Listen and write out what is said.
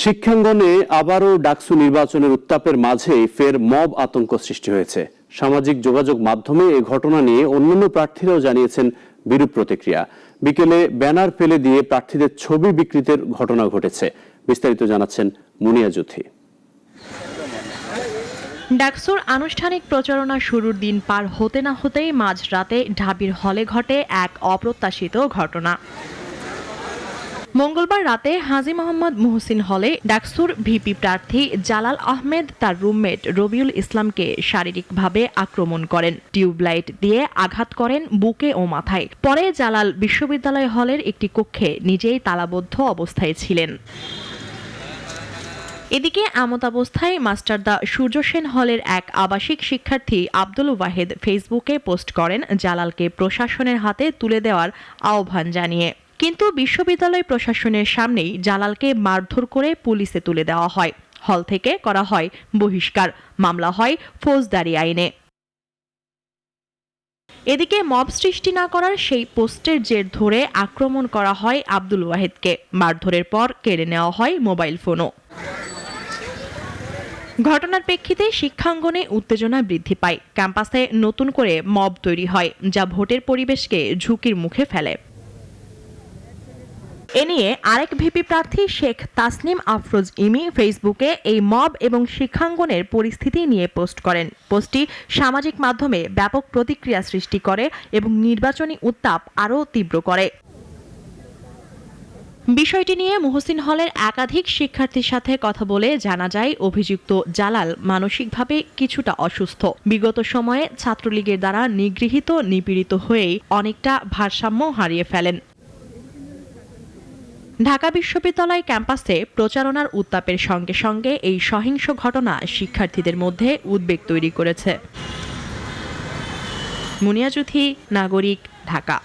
শিক্ষাঙ্গনে আবারও ডাকসু নির্বাচনের উত্তাপের মাঝেই ফের মব আতঙ্ক সৃষ্টি হয়েছে। সামাজিক যোগাযোগ মাধ্যমে এই ঘটনা নিয়ে অন্যান্য প্রার্থীরাও জানিয়েছেন বিরূপ প্রতিক্রিয়া। বিকেলে ব্যানার ফেলে দিয়ে প্রার্থীদের ছবি বিকৃতির ঘটনা ঘটেছে। বিস্তারিত জানাচ্ছেন মুনিয়া জুথি। ডাকসুর আনুষ্ঠানিক প্রচারণা শুরুর দিন পার হতে না হতেই মাঝরাতে ঢাবির হলে ঘটে এক অপ্রত্যাশিত ঘটনা। মঙ্গলবার রাতে হাজী মোহাম্মদ মুহসিন হলে ডাকসুর ভিপি প্রার্থী জালাল আহমেদ তার রুমমেট রবিউল ইসলামকে শারীরিকভাবে আক্রমণ করেন। টিউবলাইট দিয়ে আঘাত করেন বুকে ও মাথায়। পরে জালাল বিশ্ববিদ্যালয় হলের একটি কক্ষে নিজেই তালাবদ্ধ অবস্থায় ছিলেন। এদিকে এমতাবস্থায় মাস্টারদা সূর্য সেন হলের এক আবাসিক শিক্ষার্থী আব্দুল ওয়াহেদ ফেসবুকে পোস্ট করেন জালালকে প্রশাসনের হাতে তুলে দেওয়ার আহ্বান জানিয়ে। কিন্তু বিশ্ববিদ্যালয় প্রশাসনের সামনেই জালালকে মারধর করে পুলিশে তুলে দেওয়া হয়। হল থেকে করা হয় বহিষ্কার, মামলা হয় ফৌজদারি আইনে। এদিকে মব সৃষ্টি না করার সেই পোস্টের জের ধরে আক্রমণ করা হয় আব্দুল ওয়াহেদকে। মারধরের পর কেড়ে নেওয়া হয় মোবাইল ফোনও। ঘটনার প্রেক্ষিতে শিক্ষাঙ্গনে উত্তেজনা বৃদ্ধি পায়। ক্যাম্পাসে নতুন করে মব তৈরি হয়, যা ভোটের পরিবেশকে ঝুঁকির মুখে ফেলে। এ নিয়ে আরেক ভিপি প্রার্থী শেখ তাসনিম আফরোজ ইমি ফেসবুকে এই মব এবং শিক্ষাঙ্গনের পরিস্থিতি নিয়ে পোস্ট করেন। পোস্টটি সামাজিক মাধ্যমে ব্যাপক প্রতিক্রিয়া সৃষ্টি করে এবং নির্বাচনী উত্তাপ আরও তীব্র করে। বিষয়টি নিয়ে মুহসিন হলের একাধিক শিক্ষার্থীর সাথে কথা বলে জানা যায়, অভিযুক্ত জালাল মানসিকভাবে কিছুটা অসুস্থ। বিগত সময়ে ছাত্রলীগের দ্বারা নিগৃহীত নিপীড়িত হয়েই অনেকটা ভারসাম্য হারিয়ে ফেলেন। ঢাকা বিশ্ববিদ্যালয় ক্যাম্পাসে প্রচারণার উত্তাপের সঙ্গে সঙ্গে এই সহিংস ঘটনা শিক্ষার্থীদের মধ্যে উদ্বেগ তৈরি করেছে। মুনিয়া জুথি, নাগরিক, ঢাকা।